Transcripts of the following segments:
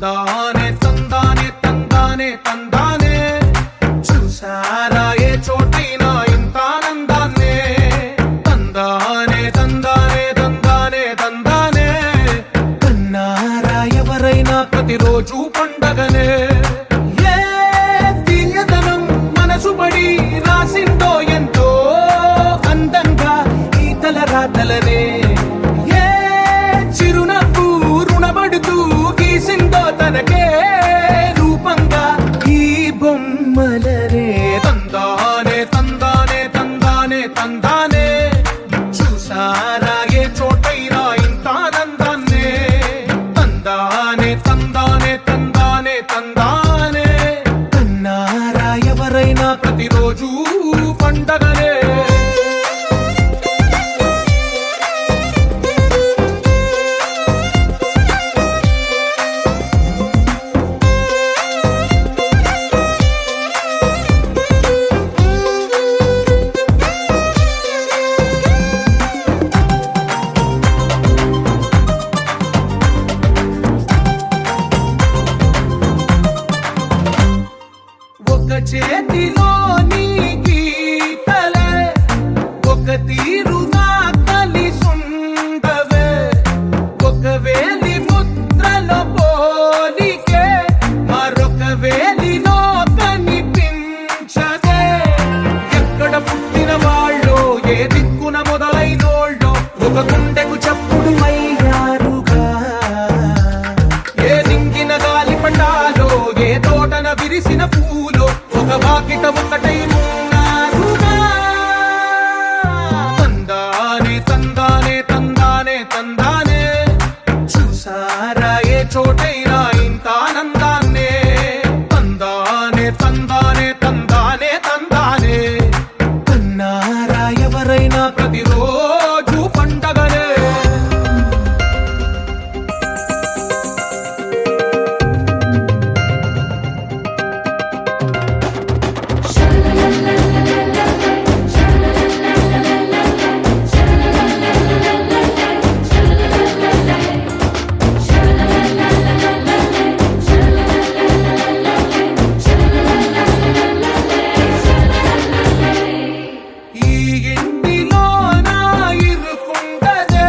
తందానే తందానే తందానే తందానే చూసారా ఏ చోటైనా ఇంత ఆనందాన్నే తందానే తందానే తందానే తందానే కన్నారా ఎవరైనా ప్రతిరోజు పండగనే ఏ తీయదనం మనసు పడి రాసిందో ఎంతో అందంగా ఈ తలరాతలనే ఏ చిరునవ్వు రుణపడుతూ గీసిందో తనకే రూపంగా ఈ బొమ్మలనే తందానే తందానే తందానే తందానే చూసారా ఏ చోటైనా ఇంత ఆనందాన్నే తందానే తందానే తందానే తందానే కన్నారా ఎవరైనా ప్రతిరోజు పండగనే ఒక చేతిలో నీ గీతలే ఒక తీరుగా కలిసుండవే ఒక వేలి ముద్రలో పోలికే మరొక వేలిలో కనిపించదే ఎక్కడ పుట్టిన వాళ్ళో ఏ దిక్కున మొదలైనోళ్ళో ఒక గుండెకు చప్పుడు అయ్యారుగా ఏ దింగిన గాలి పటాలో ఏ తోటన విరిసిన పూలో ఒక వాకిట ఒకటై ఉన్నారుగా తందానే తందానే తందానే తందానే చూసారా ఏ చోటైనా ఇంత ఆనందాన్నే తందానే తందానే తందానే తందానే కన్నారా ఎవరైనా ప్రతిరోజు పండగనే ఈ ఇంటిలో నా ఇరుకుండదే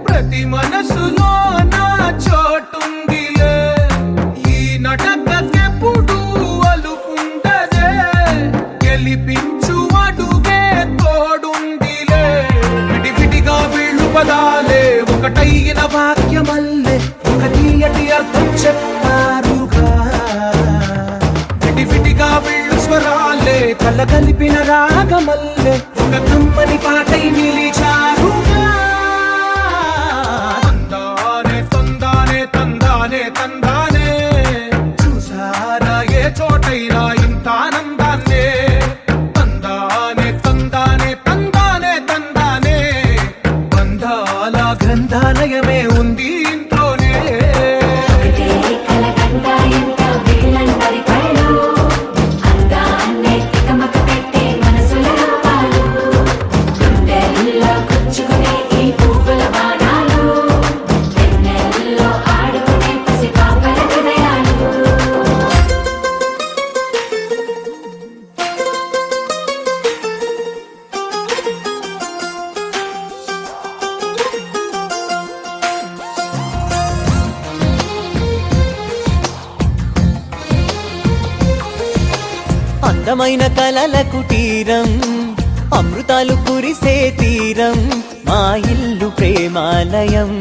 ప్రతి మనసులో నా చోటుందిలే ఈ నటకెప్పుడు అలుకుండదే గెలిపించు అడుగే తోడుందిలే విడివిడిగా వీళ్ళు పదాలే ఒకటైన వాక్యమల్లే ఒక తీయటి అర్థం చెప్పారుగా విడివిడిగా వీళ్ళు స్వరాలే కల కలిపిన రాగమల్లే ఒక కమ్మని పాటై నిలిచారుగా తందానే తందానే తందానే తందానే చూసారా ఏ చోటైనా ఇంత ఆనందాన్నే తందానే తందానే తందానే తందానే బంధాల గ్రంథాలయమే ఉంది ఇంట్లోనే అందమైన కలల కుటీరం అమృతాలు కురిసే తీరం మా ఇల్లు ప్రేమాలయం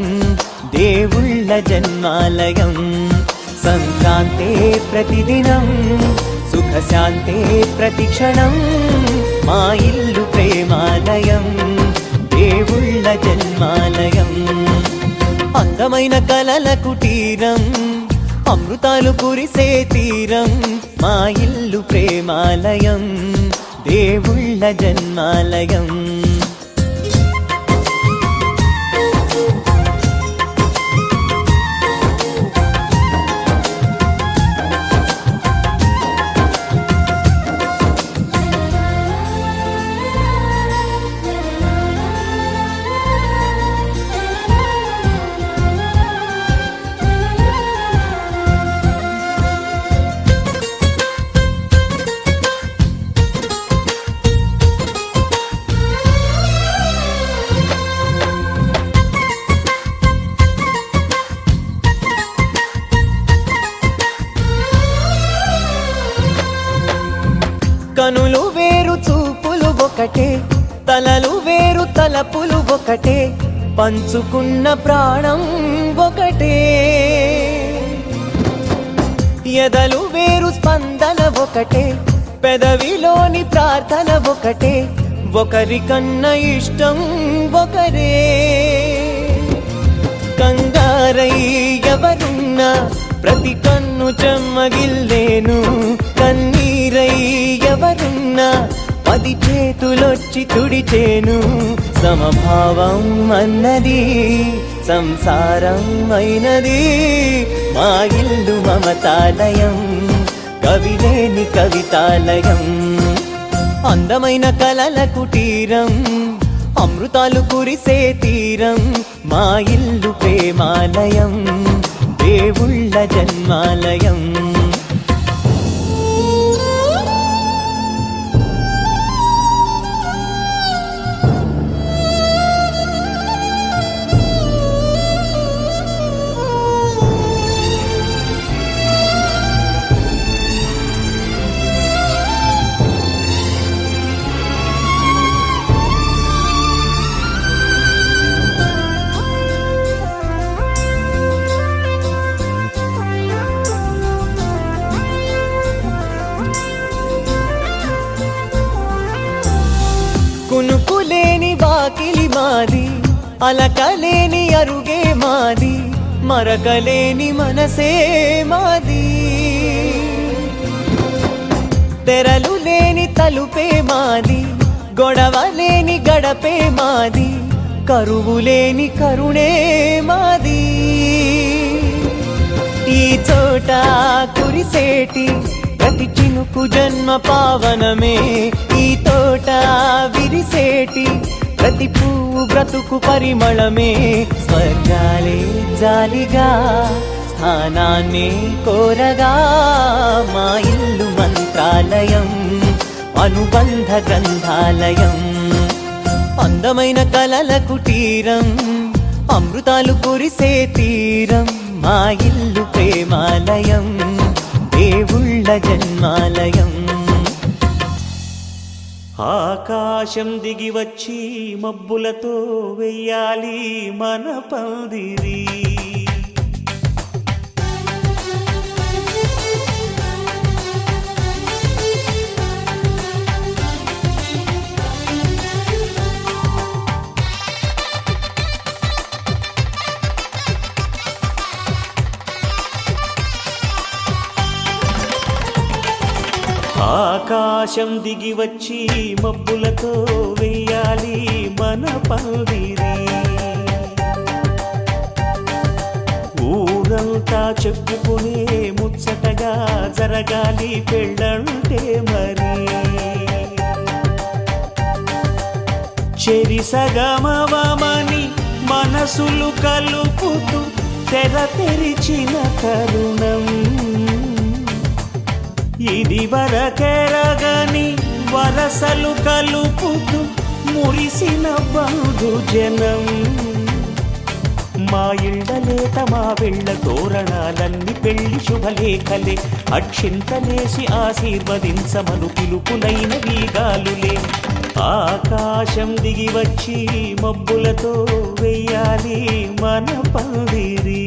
దేవుళ్ళ జన్మాలయం సంక్రాంతే ప్రతిదినం సుఖశాంతే ప్రతిక్షణం మా ఇల్లు ప్రేమాలయం దేవుళ్ళ జన్మాలయం అందమైన కలల కుటీరం అమృతాలు కురిసే తీరం మా ఇల్లు ప్రేమాలయం దేవుళ్ళ జన్మాలయం కనులు వేరు చూపులు ఒకటే, తలలు వేరు తలపులు ఒకటే, పంచుకున్న ప్రాణం ఒకటే. ఎదలు వేరు స్పందన ఒకటే, పెదవిలోని ప్రార్థన ఒకటే, ఒకరికన్నా ఇష్టం ఒకరే. కంగారై ఎవరున్నా ప్రతి కన్ను చెమ్మగిల్లేను, కన్నీరై ఎవరున్నా 10 చేతులొచ్చి తుడిచేను. సమభావం అన్నది సంసారం అయినది, మా ఇల్లు మమతాలయం, కవిలేని కవితాలయం. అందమైన కలల కుటీరం, అమృతాలు కురిసే తీరం, మా ఇల్లు ప్రేమాలయం, దేవుళ్ళ జన్మాలయం. కునుకులేని వాకిలి మాది, అలకలేని అరుగే మాది, మరకలేని మనసే మాది. తెరలు లేని తలుపే మాది, గొడవ లేని గడపే మాది, కరువు లేని కరుణే మాది. ఈ చోట కురిసేటి ప్రతి చినుకు జన్మ పావనమే, ఈ తోట విరిసేటి ప్రతి పువ్వు బ్రతుకు పరిమళమే. స్వర్గాలే జాలిగా స్థానాన్ని కోరగా, మా ఇల్లు మంత్రాలయం, అనుబంధ గ్రంథాలయం. అందమైన కలల కుటీరం, అమృతాలు కురిసే తీరం, మా ఇల్లు ప్రేమాలయం, దేవుళ్ళ జన్మాలయం. ఆకాశం దిగి వచ్చి మబ్బులతో వెయ్యాలి మన పందిరి. ఆకాశం దిగి వచ్చి మబ్బులతో వెయ్యాలి మన పందిరి. ఊరంతా చెప్పుకునే ముచ్చటగా జరగాలి పెళ్ళంటే మరి. చెరిసగమవమని మనసులు కలుపుతూ తెర తెరిచిన తరుణం, ఇది వరకెరగని వరసలు కలుపుతూ మురిసిన బంధుజనం. మా ఇళ్ళలేత మా వెళ్ళ తోరణాలన్నీ పెళ్లి శుభలేఖలే, అక్షింతలేసి ఆశీర్వదించమను పిలుపులైన వీగాలులే. ఆకాశం దిగి వచ్చి మబ్బులతో వెయ్యాలి మన పందిరి.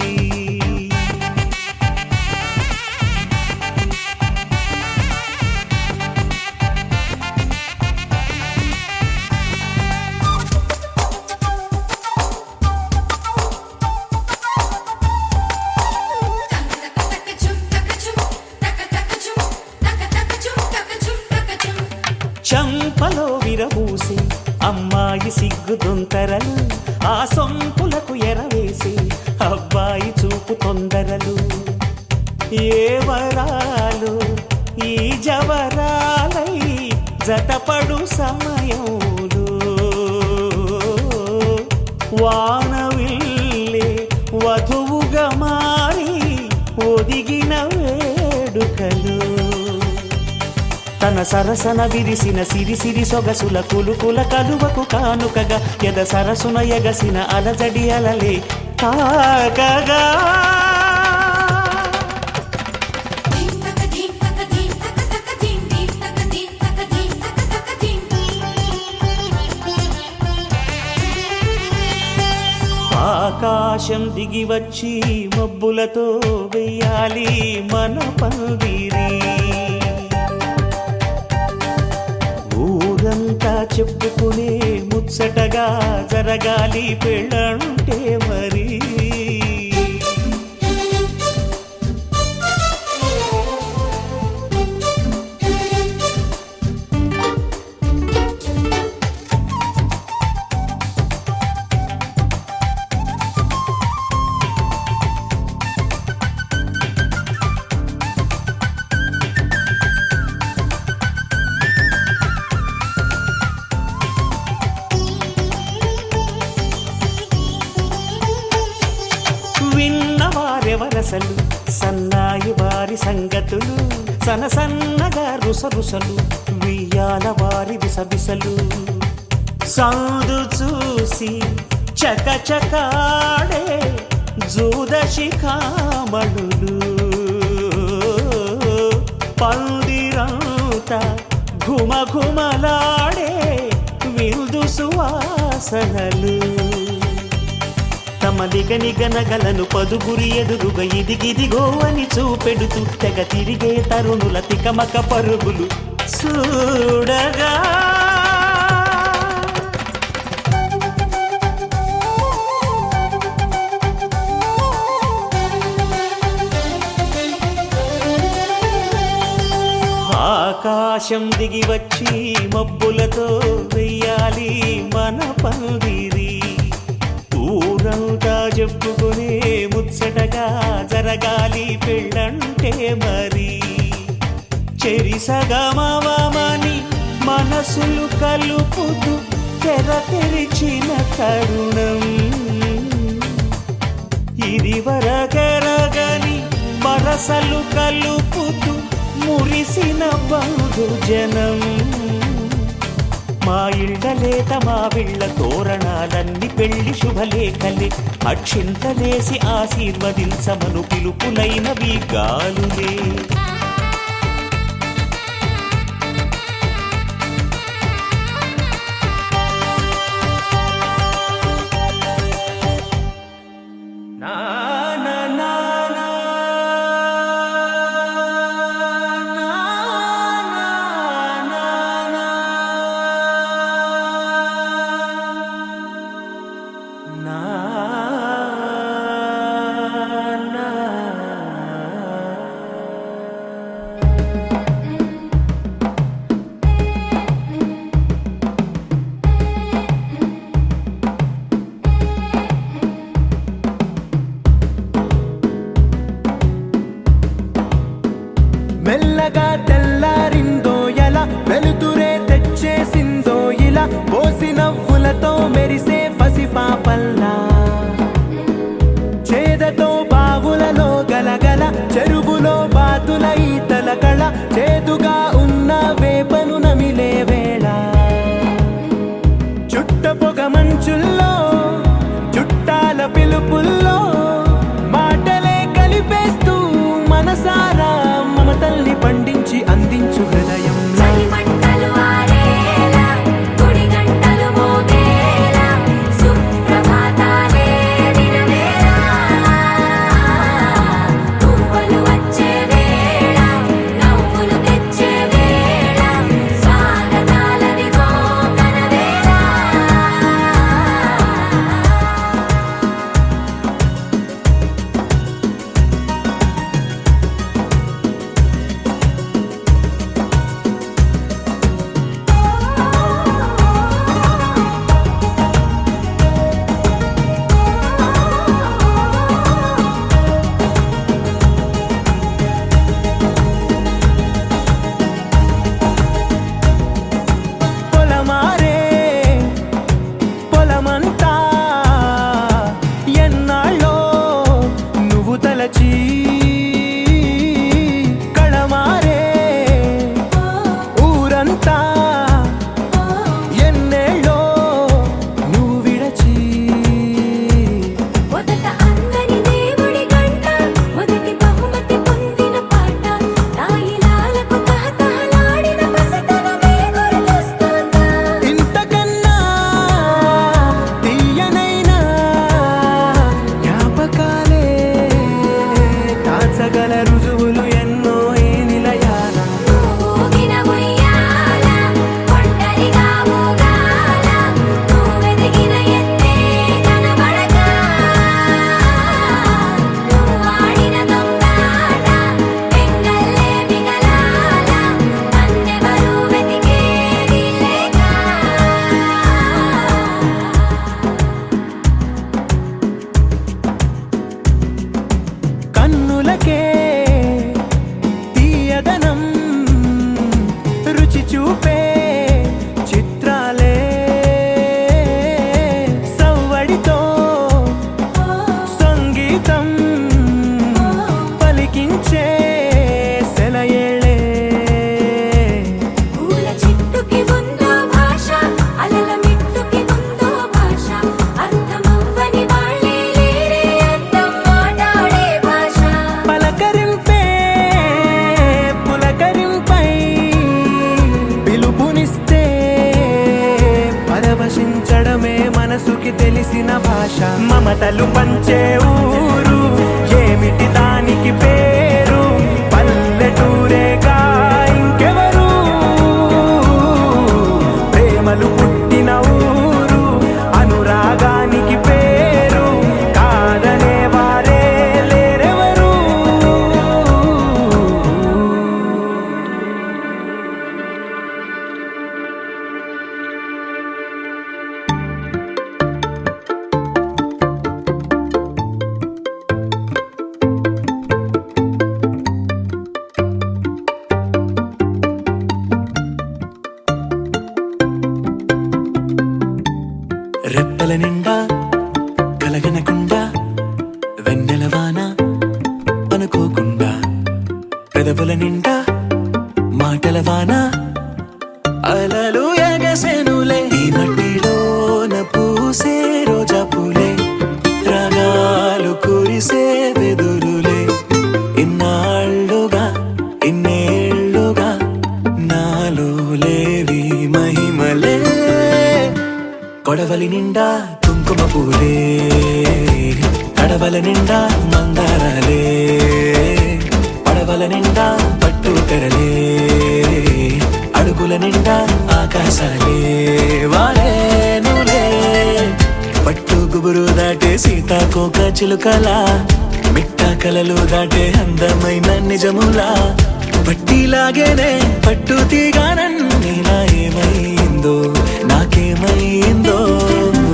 చంపలో విరబూసి అమ్మాయి సిగ్గుదొంతరలు, ఆ సొంపులకు ఎరవేసి అబ్బాయి చూపు తొందరలు. ఏ వరాలు ఈ జవరాలై జతపడు సమయంలో, వానవిల్లే వధువుగా మారి ఒదిగిన వేడుకలు. తన సరసన విరిసిన సిరిసిరి సొగసుల కులుకుల కలువకు కానుకగా, ఎద సరసున ఎగసిన అలజడి అలలే తాకగా. ఆకాశం దిగి వచ్చి మబ్బులతో వెయ్యాలి మన పందిరి. ఊరంతా చెప్పుకునే ముచ్చటగా జరగాలి పెళ్ళంటే మరి. విన్నవారెవరసలు సన్నాయి వారి సంగతులు, సనసన్నగా రుసరుసలు వియ్యాల వారి విసబిసలు. సందు చూసి చకచకాడే జూదశిఖామణులు, పందిరంతా ఘుమఘుమలాడే విందు సువాసనలు. తమ నిగనిగనగలను పదుగురి ఎదురుగా ఇదిగిదిగో అని చూపెడుతూ తెగ తిరిగే తరుణుల తికమక పరుగులు చూడగా. ఆకాశం దిగి వచ్చి మబ్బులతో వెయ్యాలి మన పందిరి. ఊరంతా చెప్పుకునే ముచ్చటగా జరగాలి పెళ్ళంటే మరి. చెరిసగమవమని మనసులు కలుపుతూ తెర తెరిచిన తరుణం, ఇది వరకెరగని వరసలు కలుపుతూ మురిసిన బంధుజనం. మా ఇళ్ళలేత మా విళ్ళ తోరణాలన్నీ పెళ్లి శుభలేఖలే, అక్షింతలేసి ఆశీర్వదించమను పిలుపులైనవి గాలులే. నా అనుకోకుండా పెదవుల నిండా మాటల వాన అలలు ఎగసెనులే ఈ మట్టిలోన పూసే రోజా పూలే రాగాలు కురిసే వెదురులే ఇన్నాళ్ళుగా ఇన్నేళ్ళుగా నాలో లేవి మహిమలే కొడవలి నిండా కుంకుమ పూలే కడవల నిండా మందారాలే పడవల నిండా పట్టు తెరలే అడుగుల నిండా ఆకాశాలే వాలేనులే పట్టు గుబురు దాటే సీతాకోక చిలుకలా మిట్ట కలలు దాటే అందమైన నిజములా పట్టిలాగేనే పట్టు తీగానన్నీలా ఏమైందో నాకేమైందో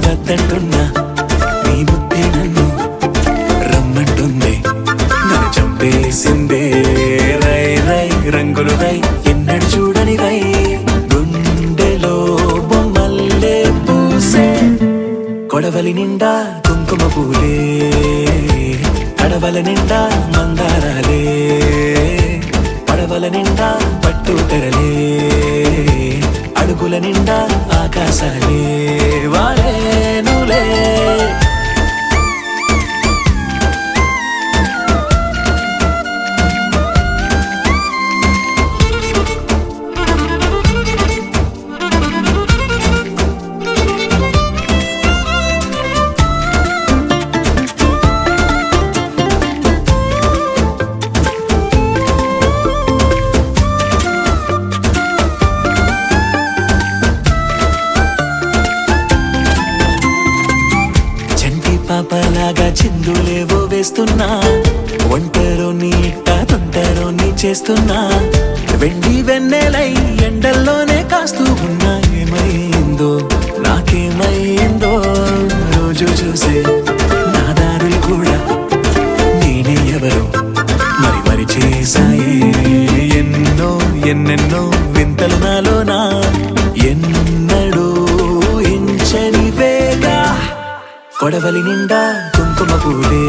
వద్దంటున్నా నీ బుద్ధి నన్ను రమ్మంటుంది నన్ను చంపేసిందే రై రై రంగులు రై ఎన్నడు చూడని రై గుండెలో బొమ్మల్లే పూసే కొడవలి నిండా కుంకుమ పూలే కడవల నిండా మందారాలే పడవల నిండా పట్టు తెరలే అడుగుల నిండా ఆకాశాలే వాలేనులే పాపలాగా చిందులేవో వేస్తున్నా ఒంటరో నీట తొంటరో నీ చేస్తున్నా వెండి వెన్నెలై ఎండల్లోనే కాస్తూ ఉన్నా ఏమైందో నాకేమైందో రోజు చూసే నా దారులు కూడా నేనే ఎవరో మరి మరి చేశాయే ఎన్నో ఎన్నెన్నో వింతలు నాలోనా ఎన్నడూ ఇంచని వేగా కొడవలి నిండా కుంకుమ పూలే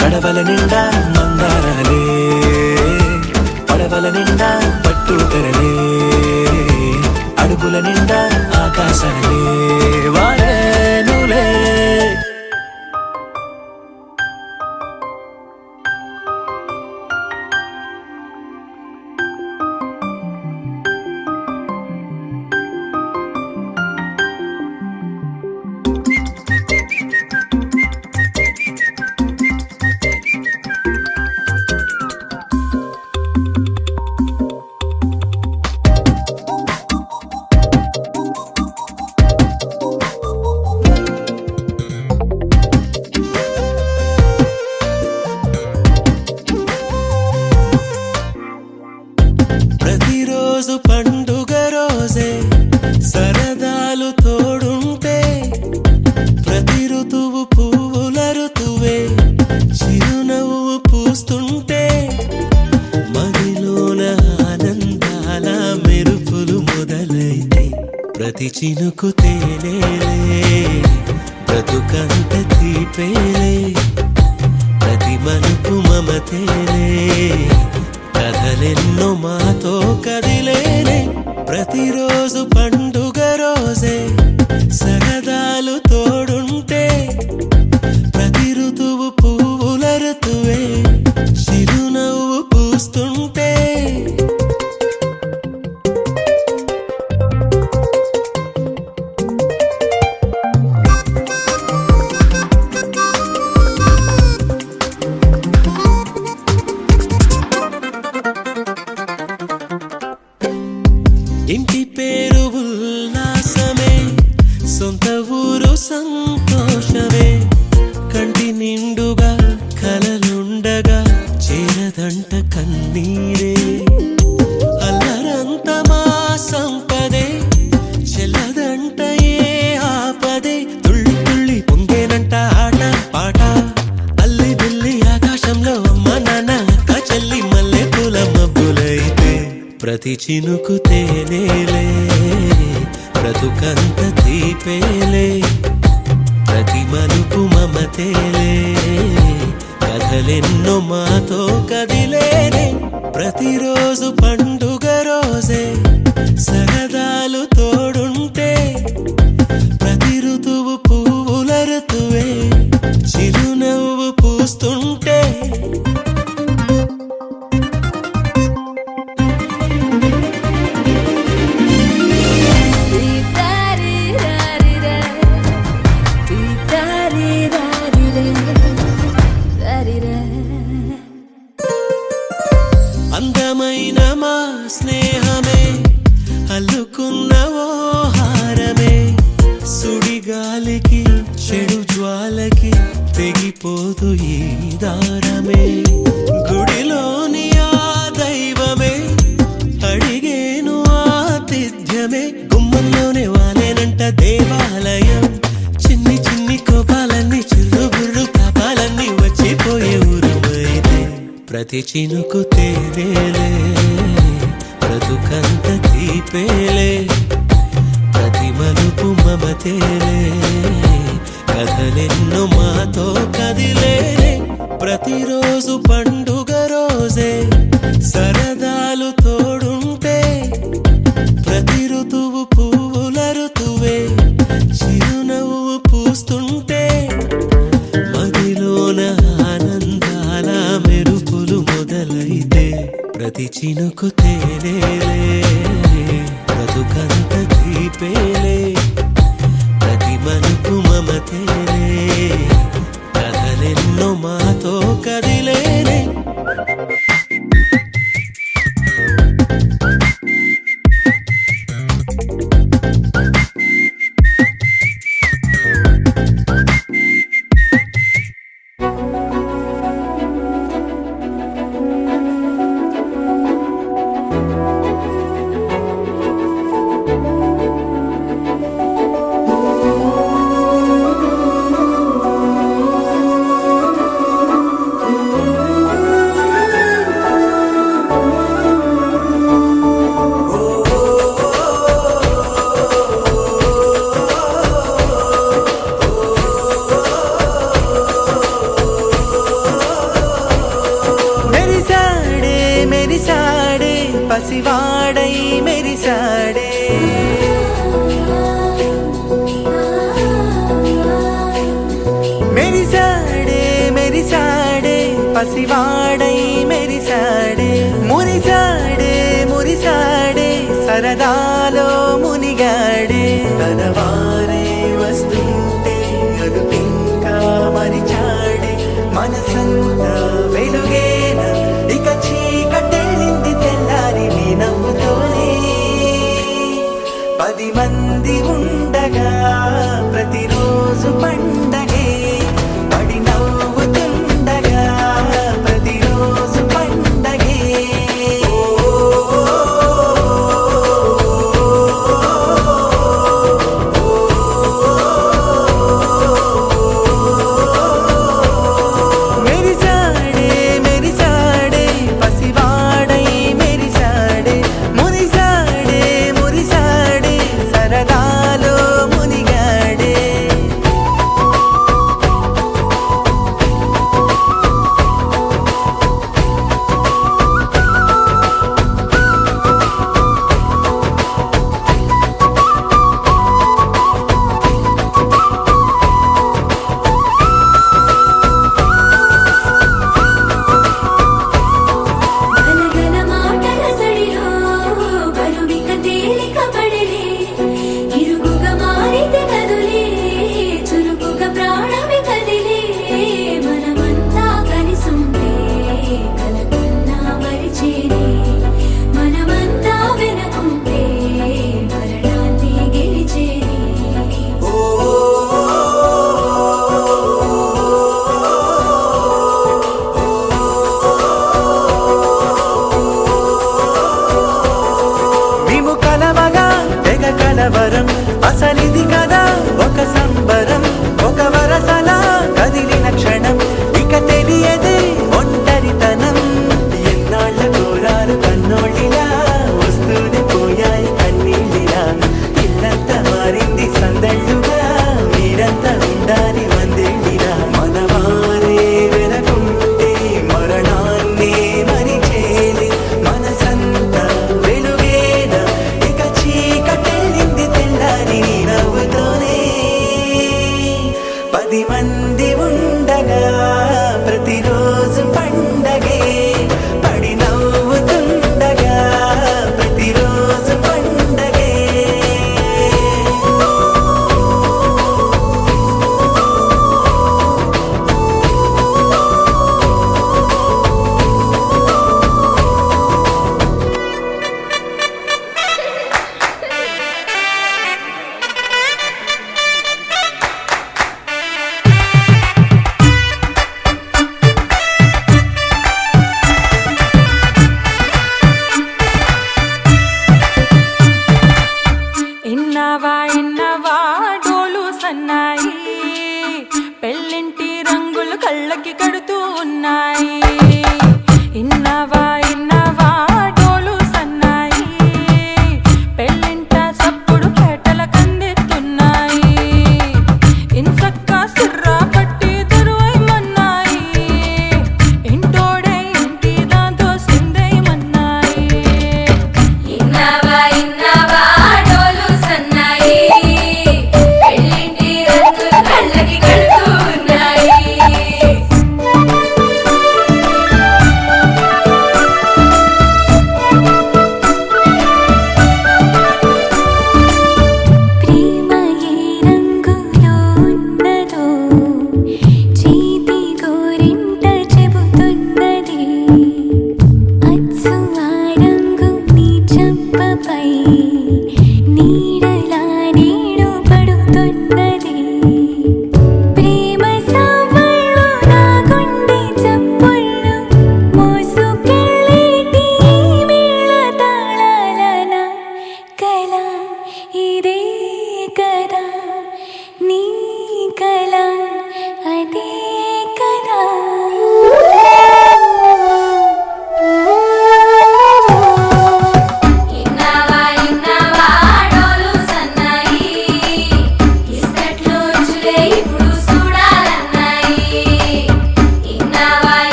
కడవల నిండా మందారాలే పడవల నిండా పట్టు తెరలే అడుగుల నిండా ఆకాశాలే వాలేనులే ప్రతిరోజు పండుగ రోజే సరదాలు తోడుంటే ప్రతి ఋతువు పువ్వుల ఋతువే చిరునవ్వు పూస్తుంటే మదిలోన ఆనందాల మెరుపులు మొదలైతే ప్రతి చినుకు తేనేలే బ్రతుకంత తీపేలే ప్రతి మలుపు మమతేలే కథలెన్నో మాతో కదిలేనే ప్రతిరోజు పండుగ రోజే సరదాలు తోడుంటే ప్రతి ఋతువు పువ్వుల ఋతువే చిరునవ్వు పూస్తుంటే ఇంటి పేరు ఉల్లాసమే సొంత ఊరు సంతోషమే కంటి నిండుగా కలలుండగా చేరదంట కన్నీరే అల్లరంత మా సంపదే చెల్లదంట ఏ ఆపదే తుళ్ళి తుళ్ళి పొంగేనంట ఆట పాట అల్లి బిల్లి ఆకాశంలో అమ్మ నాన్న అక్క చెల్లి మల్లె పూల మబ్బులైతే ప్రతి చినుకు తేనేలే బ్రతుకంత తీపేలే ప్రతి మలుపు మమతేలే కథలెన్నో మాతో కదిలేనే ప్రతిరోజు పండుగ రోజే సరదాలు తోడుంటే ప్రతి ఋతువు పువ్వుల ఋతువే చిరునవ్వు పూస్తుంటే అందమైన మా స్నేహమే అల్లుకున్న ఓ హారమే సుడిగాలికి చెడు జ్వాలకి తెగిపోదు ఈ దారమే గుడిలోని ఆ దైవమే అడిగేను ఆతిథ్యమే గుమ్మంలోనే వాలేనంట దేవాలయం చిన్ని చిన్ని కోపాలన్నీ చిల్లు బుర్రు తాపాలన్నీ వచ్చిపోయే ఊరుమైతే ప్రతి చినుకు తేనేలే బ్రతుకంత తీపేలే ప్రతి మలుపు మమతేలే కథలెన్నో మాతో కదిలేనే ప్రతిరోజు పండుగ రోజే సరదాలు తోడుంటే ప్రతి ఋతువు పువ్వుల ఋతువే చిరునవ్వు పూస్తుంటే మదిలోన ఆనందాల మెరుపులు మొదలైతే ప్రతి చినుకు తేనేలే బ్రతుకంత తీపేలే ప్రతి మలుపు మమతేలే కథలెన్నో మాతో కదిలేనే మెరిసాడే మెరిసాడే పసివాడై మెరిసాడే మెరిసాడే మెరిసాడే పసివాడై మెరిసాడే మురిసాడే మురిసాడే సరదాలో మునిగాడే తన వారే వస్తుంటే అదుపింకా మరిచాడే మనసంతా వెలుగేనా ఇక చీకటెళ్ళింది తెల్లారి నీ నవ్వుతోనే 10 మంది ఉండగా ప్రతిరోజు పండగే పడి నవ్వుతుండగా ప్రతిరోజు పండగే ఓ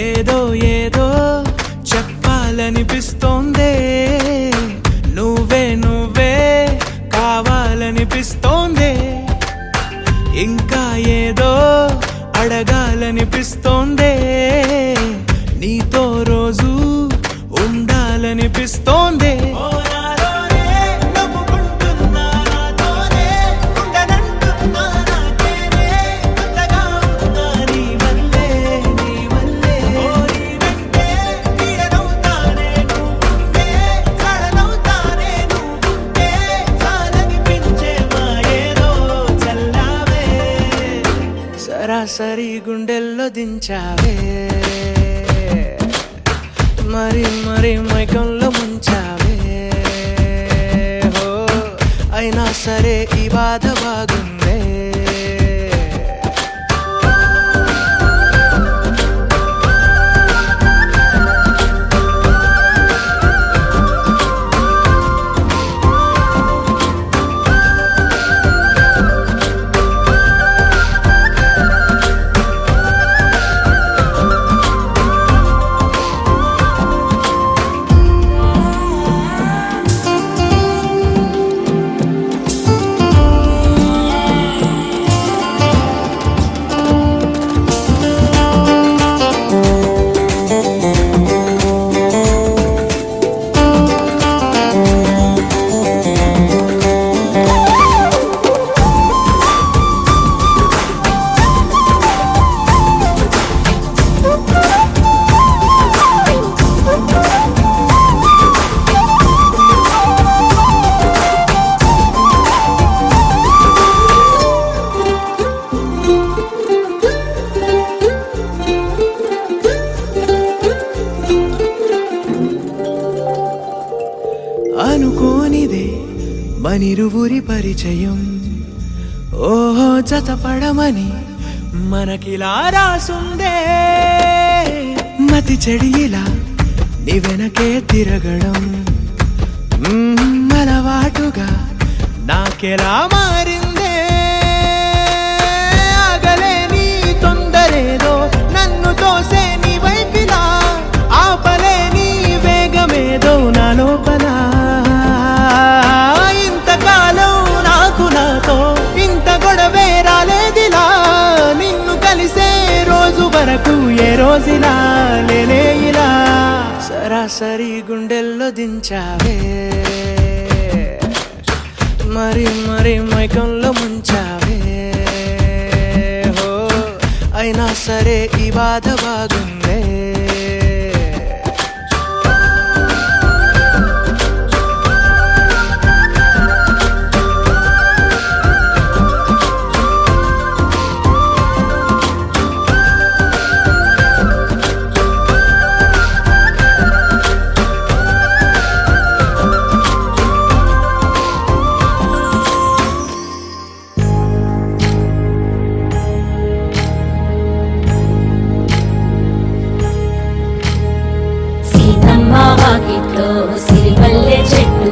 ఏదో ఏదో చెప్పాలనిపిస్తోందే, నువ్వే నువ్వే కావాలనిపిస్తోందే, ఇంకా ఏదో అడగాలనిపిస్తోందే, నీతో రోజు ఉండాలనిపిస్తోందే. సరాసరి గుండెల్లో దించావే, మరి మరి మైకంలో ముంచావే, హో అయినా సరే ఈ బాధ బాగుందే. అనుకోనిదే మనిరువురి పరిచయం, ఓహో జతపడమని మనకిలా రాసుందే, మతి చెడిలా నీ వెనకే తిరగడం అలవాటుగా నాకెలా మారిందే, ఆగలేని తొందరేదో నన్ను తోసే నీ వైపిలా, ఆపలేని వేగమేదో నా లోపల, ఇంతకాలం నాకు నాతో ఇంత గొడవే రాలేదిలా, నిన్ను కలిసే రోజు వరకు ఏ రోజులా లేనే ఇలా, సరాసరి గుండెల్లో దించావే, మరి మరి మైకంలో ముంచావే, హో అయినా సరే ఈ బాధ బాగుందే. వాకిట్లో సిరిమల్లె చెట్టు,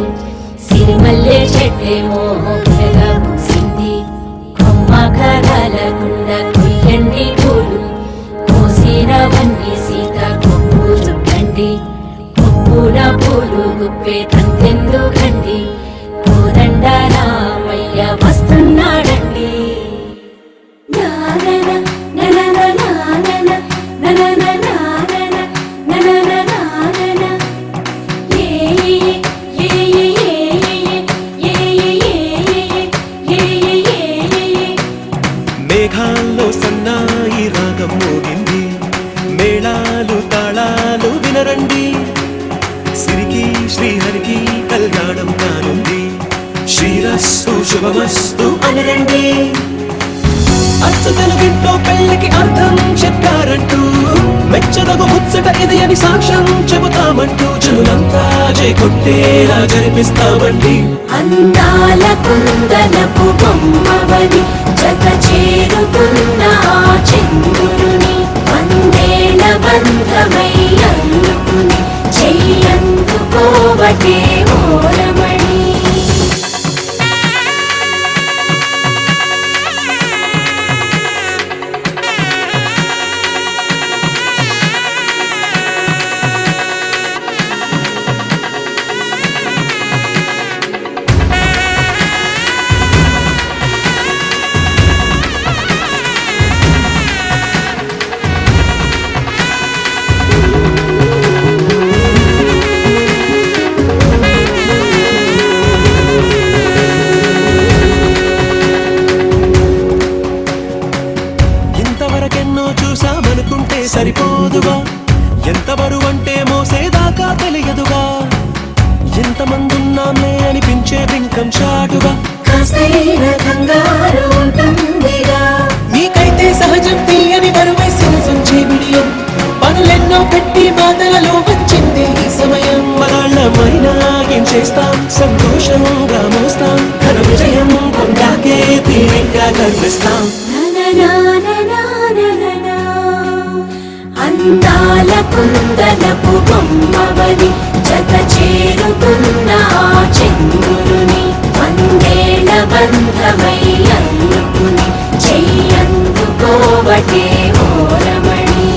సిరిమల్లె చెట్టేమో తెగ పూసింది, కొమ్మ కదలకుండా కొయ్యండి పూలు, కోసినవన్నీ సీత కొప్పు చుట్టండి, కొప్పున పూలు గుప్పే తంతెందుకండి, కోదండ రామయ్య వస్తున్నాడండి. మేఘాల్లో సన్నాయి రాగం మోగింది, మేళాలు తాళాలు వినరండి, సిరికి శ్రీహరికి కళ్యాణం కానుంది, శ్రీరస్తు శుభమస్తు అనరండి. అచ్చు తెలుగింట్లో పెళ్లికి అర్థం చెప్పారంటూ, మెచ్చదగు ముచ్చట ఇది అని సాక్ష్యం చెబుతామంటూ, జనులంతా చేకొట్టేలా జరిపిస్తామండి. అందాల కుందనపు బొమ్మవని జత చేరుతున్న ఆ చంద్రుని, వందేల బంధమై అల్లుకుని చెయ్యందుకోవటే ఓరమణి. చేస్తాం సంతోషంగా మోస్తాం ఘన విజయం పొందాకే తీరిగ్గా కనిపిస్తాం నననాననానననా. అందాల కుందనపు బొమ్మవని జత చేరుకున్న ఆ చంద్రుని వందేళ్ల బంధమై అల్లుకుని చెయ్యందుకోవటే ఓరమణి.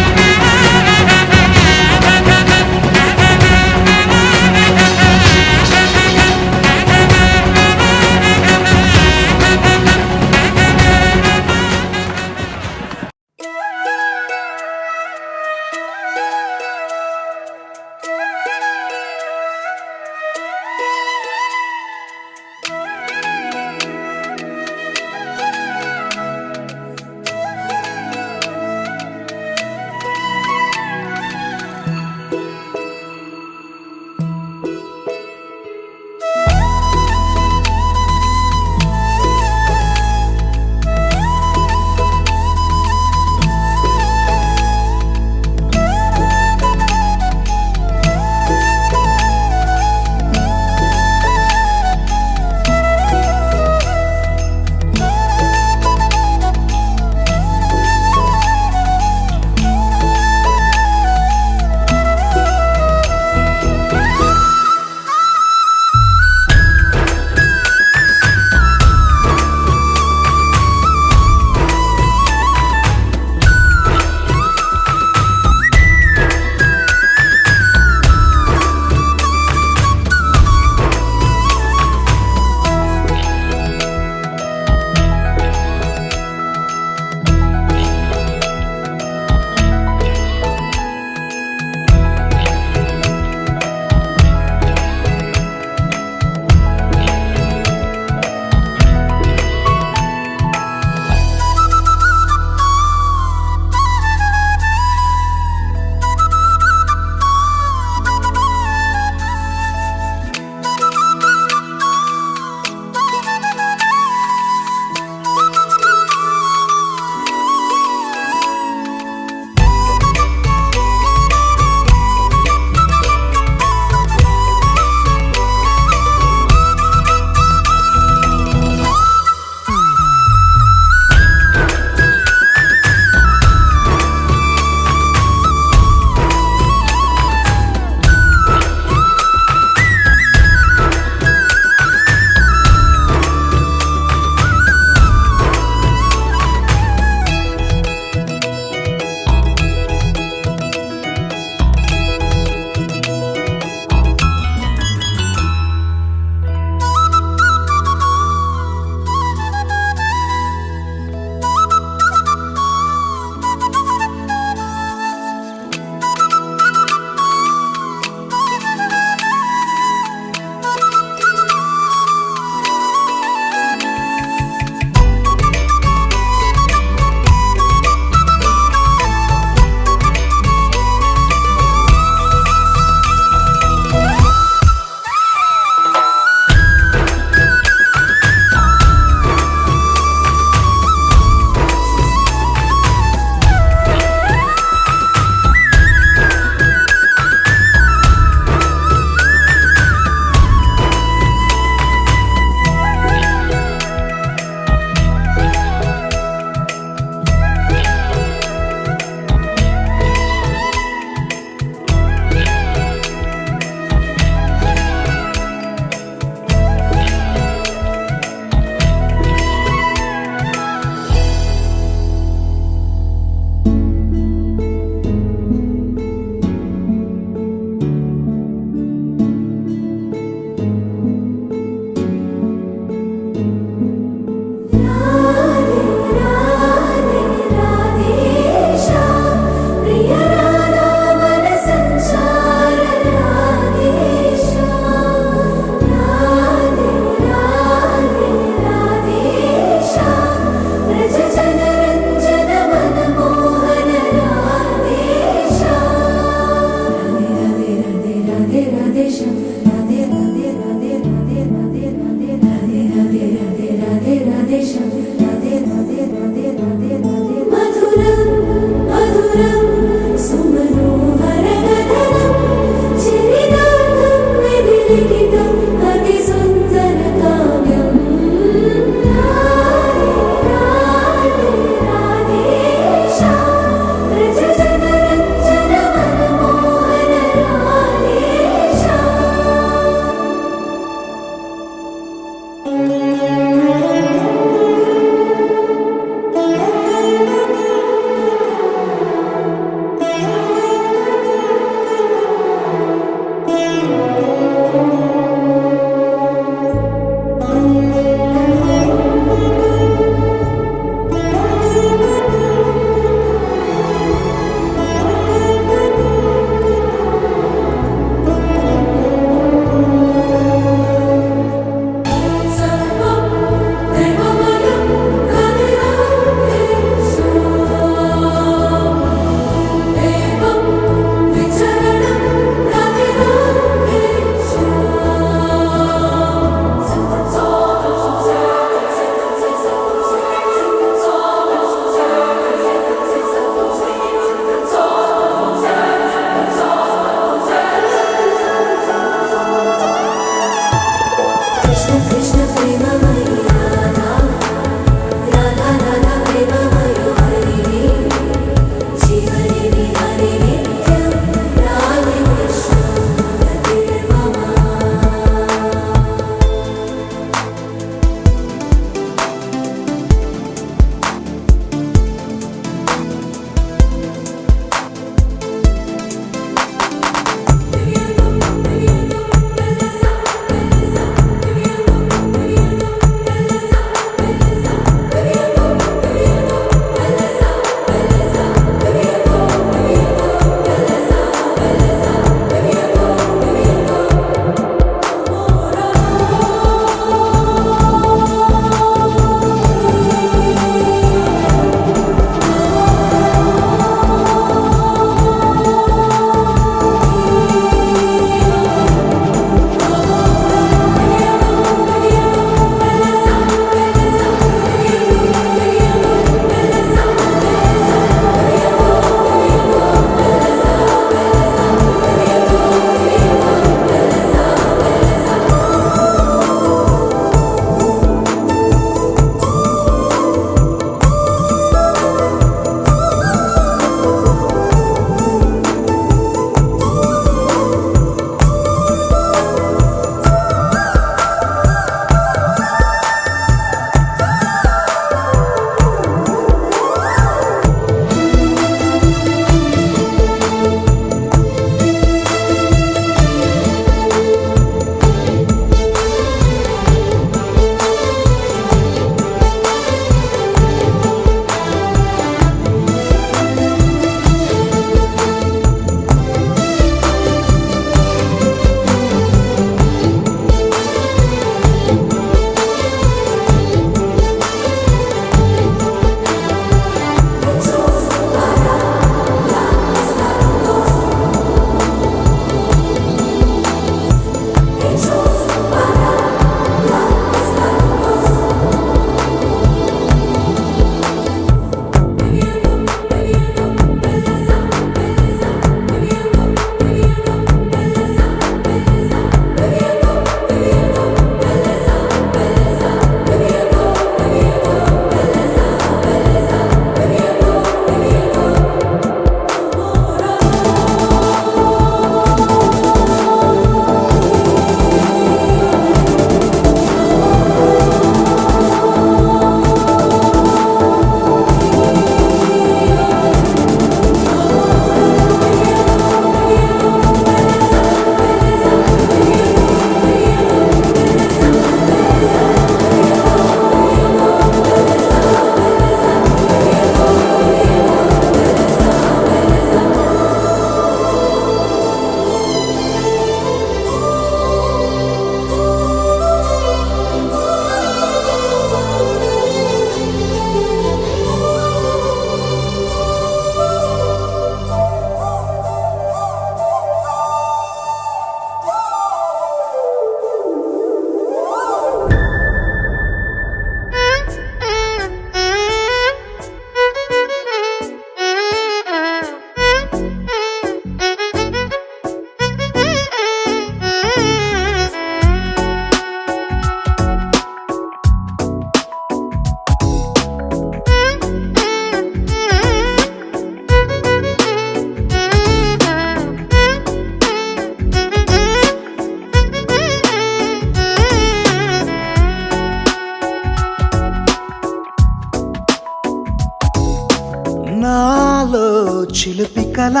కల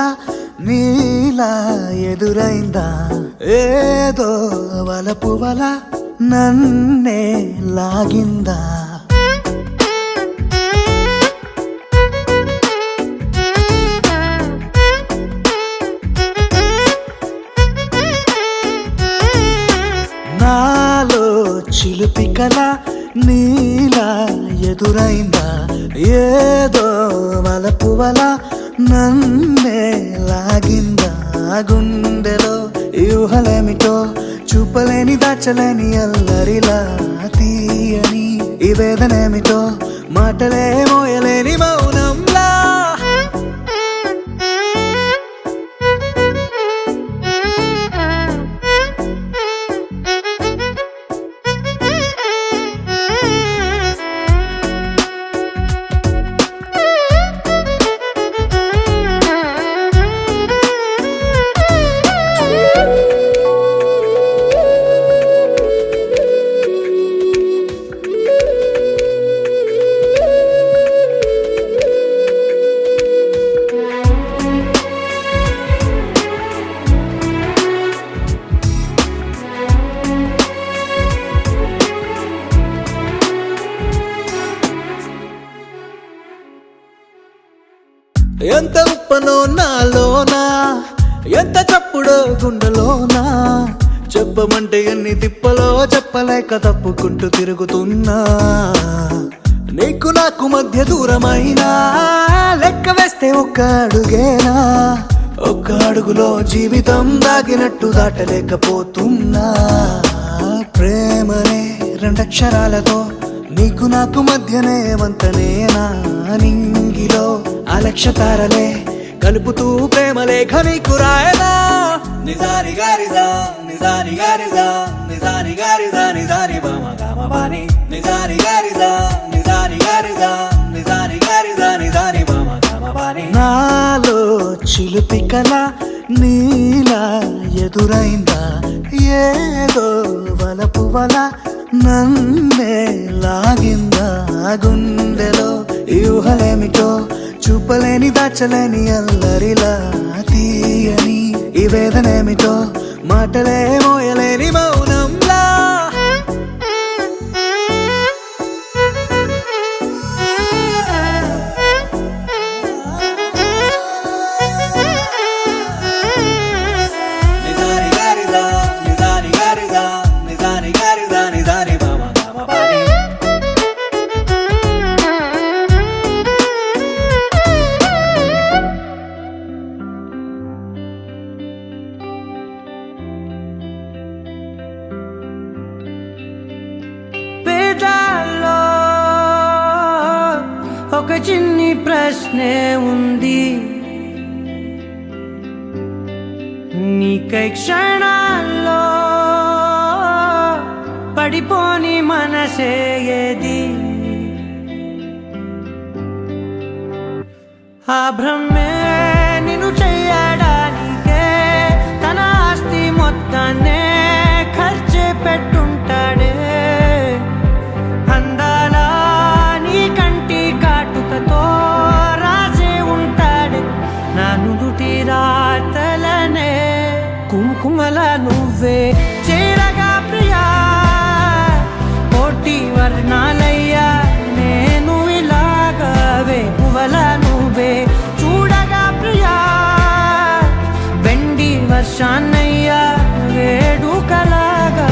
నీలా ఎదురైందా ఏదో వలపు వల నన్నే లాగిందా నాలో చిలిపి కల నీలా ఎదురైందా ఏదో వలపు వల నన్నే లాగిందా గుండెలో యూహలేమిటో చూపలేని దాచలేని అల్లరిలా తీయని ఈ వేదనేమిటో మాటలే మోయలేని మౌనంలా ఎంత ఉప్పనో నాలోనా ఎంత చప్పుడో గుండెలోనా చెప్పమంటే ఎన్ని తిప్పలో చెప్పలేక తప్పుకుంటూ తిరుగుతున్నా నీకు నాకు మధ్య దూరమైనా లెక్క వేస్తే ఒక్క అడుగేనా ఒక్క అడుగులో జీవితం దాగినట్టు దాటలేకపోతున్నా ప్రేమనే రెండక్షరాలతో నీకు నాకు మధ్యనే వంతనేనా నింగిలో అలక్ష్య తారలే కలుపుతూ ప్రేమ లేఖ నీకు రాయదా నిజాని గారిదా నిజాని గారిదా నిజాని గారిదా నిజాని బామ గామ బాని నిజాని గారిదా నిజాని గారిదా నిజాని గారిదా నిజాని బామ గామ బాని నాలో చిలిపి కల నీలా ఎదురైందా ఏదో వలపు వల నన్నే లాగిందా గుండెలో యూహలేమిటో చూపలేని దాచలేని అల్లరిలా తీయని ఈ వేదనేమిటో మాటలే మోయలేని మౌనంలా నిజాని గారిదా నిజాని గారిదా నిజాని గారిదా నిజాని బామ గామ బాని పేదాల్లో ఒక చిన్ని ప్రశ్నే ఉంది నీకై క్షణాల్లో పడిపోని మనసే ఏది ఆ భ్రమే నిన్ను చెయ్యడానికే తన ఆస్తి మొత్తాన్నే ఖర్చే పెట్టుంటాడే అందాల నీ కంటి కాటుకతో రాసే ఉంటాడే నా నుదుటి రాతలనే కుంకుమల నువ్వే చేరగా ప్రియా కోటి వర్ణాలయ్యా నేను ఇలాగవే పువ్వల నువ్వే చూడగా ప్రియా వెండి వర్షాన్నయ్యా వేడుకలాగా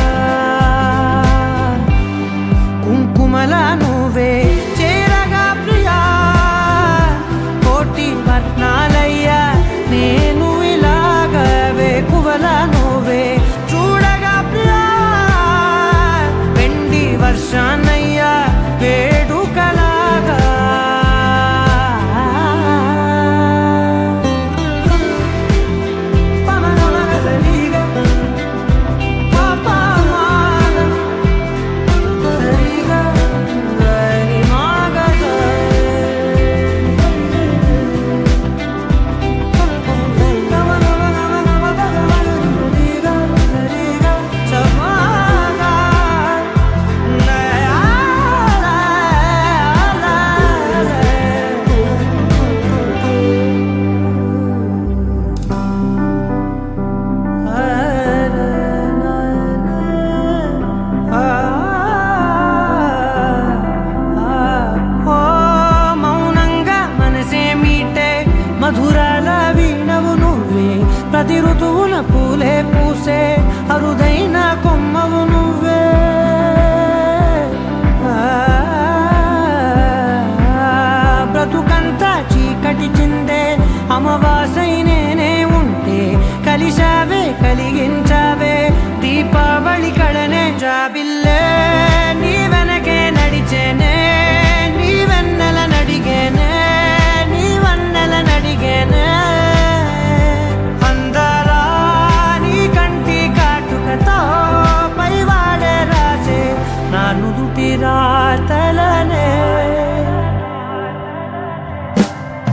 వల్లే నీ వెనకే నడిచేనే నీ వెన్నెల నడిగేనే నీ వన్నెల నడిగేనే అందరా నీ కంటి కాటుకతో పైవాడే రాసే నా నుదుటి రాతలనే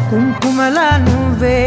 కుంకుమల నువ్వే